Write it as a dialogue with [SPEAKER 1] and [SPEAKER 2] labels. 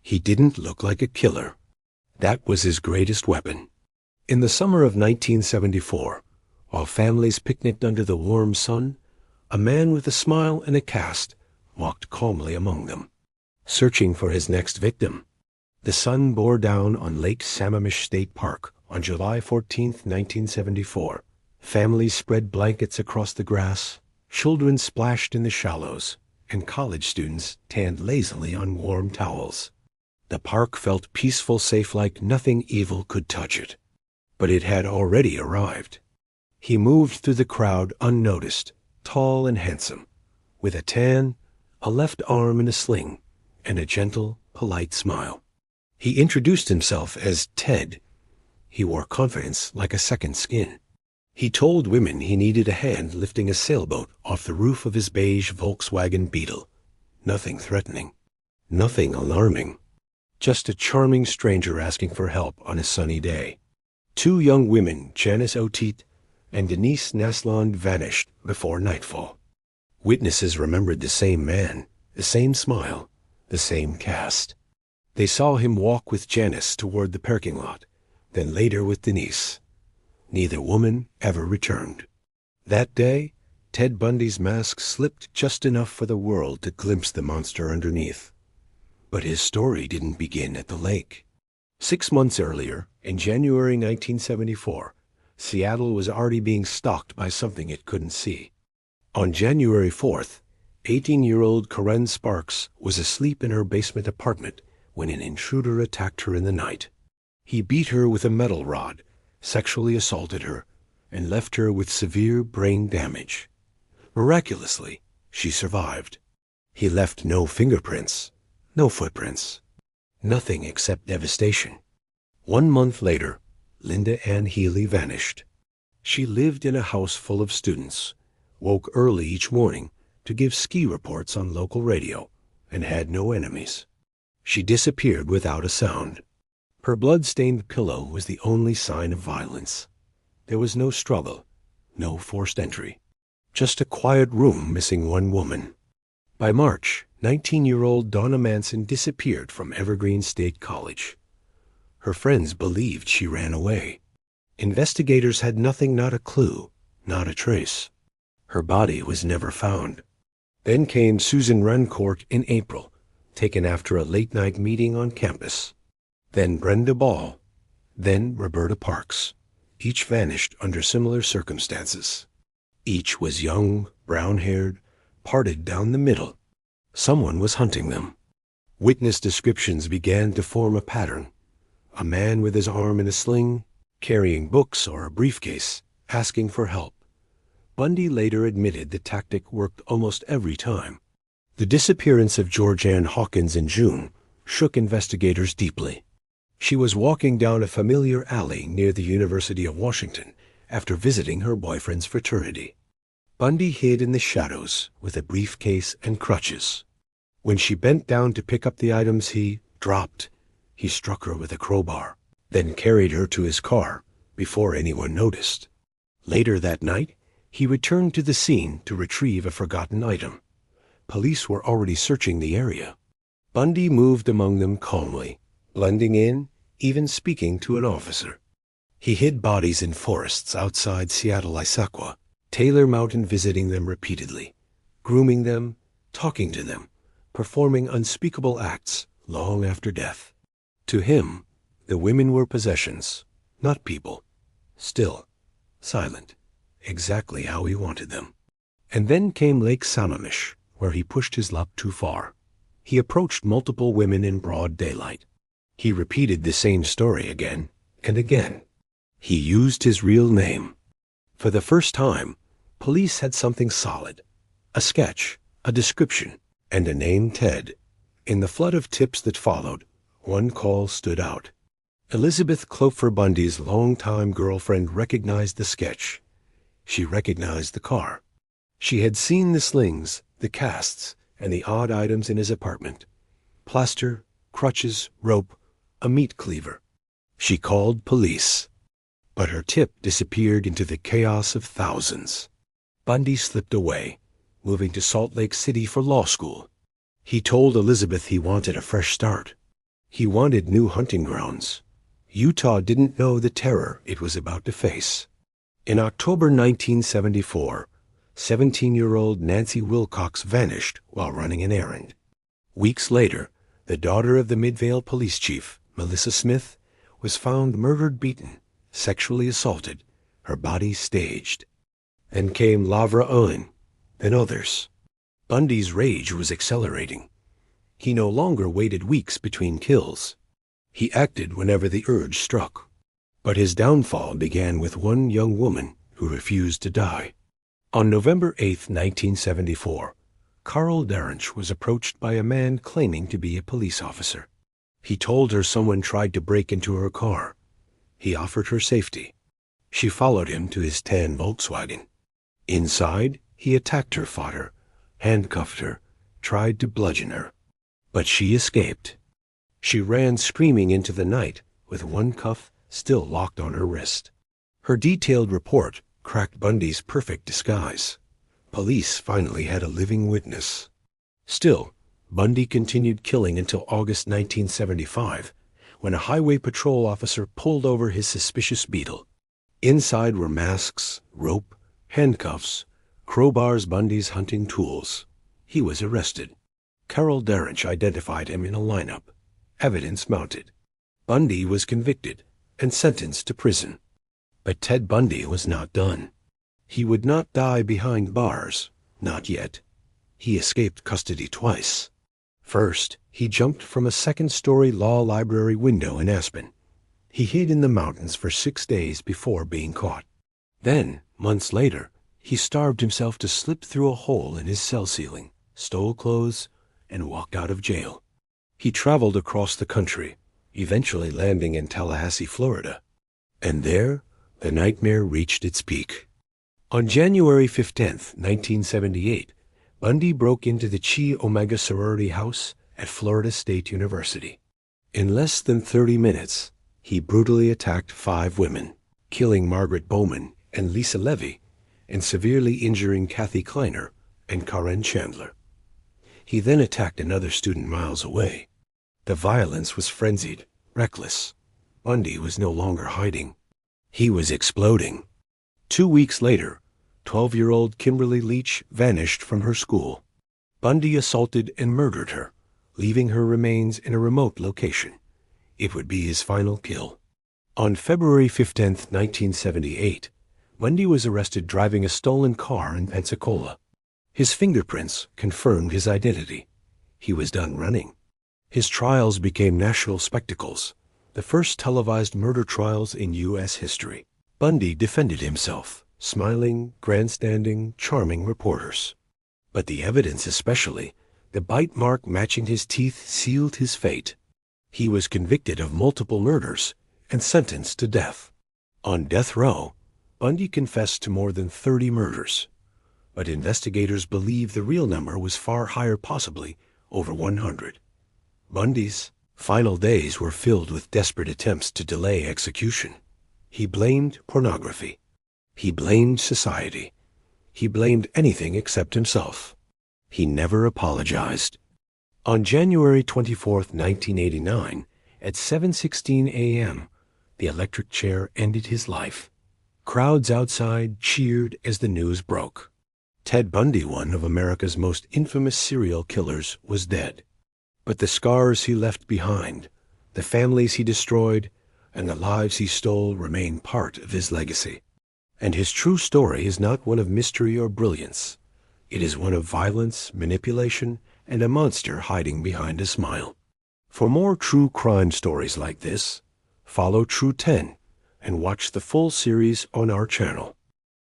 [SPEAKER 1] He didn't look like a killer. That was his greatest weapon. In the summer of 1974, while families picnicked under the warm sun, a man with a smile and a cast walked calmly among them, searching for his next victim. The sun bore down on Lake Sammamish State Park on July 14, 1974. Families spread blankets across the grass, children splashed in the shallows, and college students tanned lazily on warm towels. The park felt peaceful, safe, like nothing evil could touch it. But it had already arrived. He moved through the crowd unnoticed, tall and handsome, with a tan, a left arm in a sling, and a gentle, polite smile. He introduced himself as Ted. He wore confidence like a second skin. He told women he needed a hand lifting a sailboat off the roof of his beige Volkswagen Beetle. Nothing threatening, nothing alarming. Just a charming stranger asking for help on a sunny day. 2 young women, Janice Otit and Denise Nasland, vanished before nightfall. Witnesses remembered the same man, the same smile, the same cast. They saw him walk with Janice toward the parking lot, then later with Denise. Neither woman ever returned. That day, Ted Bundy's mask slipped just enough for the world to glimpse the monster underneath. But his story didn't begin at the lake. 6 months earlier, in January 1974, Seattle was already being stalked by something it couldn't see. On January 4th, 18-year-old Karen Sparks was asleep in her basement apartment when an intruder attacked her in the night. He beat her with a metal rod, sexually assaulted her, and left her with severe brain damage. Miraculously, she survived. He left no fingerprints, no footprints, nothing except devastation. 1 month later, Linda Ann Healy vanished. She lived in a house full of students, woke early each morning to give ski reports on local radio, and had no enemies. She disappeared without a sound. Her blood-stained pillow was the only sign of violence. There was no struggle, no forced entry, just a quiet room missing one woman. By March, 19-year-old Donna Manson disappeared from Evergreen State College. Her friends believed she ran away. Investigators had nothing, not a clue, not a trace. Her body was never found. Then came Susan Rancourt in April, taken after a late-night meeting on campus. Then Brenda Ball. Then Roberta Parks. Each vanished under similar circumstances. Each was young, brown-haired, parted down the middle. Someone was hunting them. Witness descriptions began to form a pattern. A man with his arm in a sling, carrying books or a briefcase, asking for help. Bundy later admitted the tactic worked almost every time. The disappearance of Georgianne Hawkins in June shook investigators deeply. She was walking down a familiar alley near the University of Washington after visiting her boyfriend's fraternity. Bundy hid in the shadows with a briefcase and crutches. When she bent down to pick up the items he dropped, he struck her with a crowbar, then carried her to his car before anyone noticed. Later that night, he returned to the scene to retrieve a forgotten item. Police were already searching the area. Bundy moved among them calmly, blending in, even speaking to an officer. He hid bodies in forests outside Seattle, Issaquah, Taylor Mountain, visiting them repeatedly, grooming them, talking to them, performing unspeakable acts long after death. To him, the women were possessions, not people. Still, silent, exactly how he wanted them. And then came Lake Sammamish, where he pushed his luck too far. He approached multiple women in broad daylight. He repeated the same story again and again. He used his real name. For the first time, police had something solid, a sketch, a description, and a name, Ted. In the flood of tips that followed, one call stood out. Elizabeth Clover Bundy's longtime girlfriend recognized the sketch. She recognized the car. She had seen the slings, the casts, and the odd items in his apartment. Plaster, crutches, rope, a meat cleaver. She called police. But her tip disappeared into the chaos of thousands. Bundy slipped away, moving to Salt Lake City for law school. He told Elizabeth he wanted a fresh start. He wanted new hunting grounds. Utah didn't know the terror it was about to face. In October 1974, 17-year-old Nancy Wilcox vanished while running an errand. Weeks later, the daughter of the Midvale police chief, Melissa Smith, was found murdered, beaten, sexually assaulted, her body staged. Then came Lavra Owen, then others. Bundy's rage was accelerating. He no longer waited weeks between kills. He acted whenever the urge struck. But his downfall began with one young woman who refused to die. On November 8, 1974, Carl Derrench was approached by a man claiming to be a police officer. He told her someone tried to break into her car. He offered her safety. She followed him to his tan Volkswagen. Inside, he attacked her fodder, handcuffed her, tried to bludgeon her. But she escaped. She ran screaming into the night with one cuff still locked on her wrist. Her detailed report cracked Bundy's perfect disguise. Police finally had a living witness. Still, Bundy continued killing until August 1975, when a highway patrol officer pulled over his suspicious Beetle. Inside were masks, rope, handcuffs, crowbars, Bundy's hunting tools. He was arrested. Carol Derrench identified him in a lineup. Evidence mounted. Bundy was convicted and sentenced to prison. But Ted Bundy was not done. He would not die behind bars, not yet. He escaped custody twice. First, he jumped from a second-story law library window in Aspen. He hid in the mountains for 6 days before being caught. Then, months later, he starved himself to slip through a hole in his cell ceiling, stole clothes, and walked out of jail. He traveled across the country, eventually landing in Tallahassee, Florida. And there, the nightmare reached its peak. On January 15, 1978, Bundy broke into the Chi Omega sorority house at Florida State University. In less than 30 minutes, he brutally attacked 5 women, killing Margaret Bowman and Lisa Levy, and severely injuring Kathy Kleiner and Karen Chandler. He then attacked another student miles away. The violence was frenzied, reckless. Bundy was no longer hiding. He was exploding. 2 weeks later, 12-year-old Kimberly Leach vanished from her school. Bundy assaulted and murdered her, leaving her remains in a remote location. It would be his final kill. On February 15, 1978, Bundy was arrested driving a stolen car in Pensacola. His fingerprints confirmed his identity. He was done running. His trials became national spectacles, the first televised murder trials in U.S. history. Bundy defended himself, smiling, grandstanding, charming reporters. But the evidence, especially the bite mark matching his teeth, sealed his fate. He was convicted of multiple murders and sentenced to death. On death row, Bundy confessed to more than 30 murders. But investigators believe the real number was far higher, possibly over 100. Bundy's final days were filled with desperate attempts to delay execution. He blamed pornography. He blamed society. He blamed anything except himself. He never apologized. On January 24, 1989, at 7:16 a.m., the electric chair ended his life. Crowds outside cheered as the news broke. Ted Bundy, one of America's most infamous serial killers, was dead. But the scars he left behind, the families he destroyed, and the lives he stole remain part of his legacy. And his true story is not one of mystery or brilliance. It is one of violence, manipulation, and a monster hiding behind a smile. For more true crime stories like this, follow True 10 and watch the full series on our channel.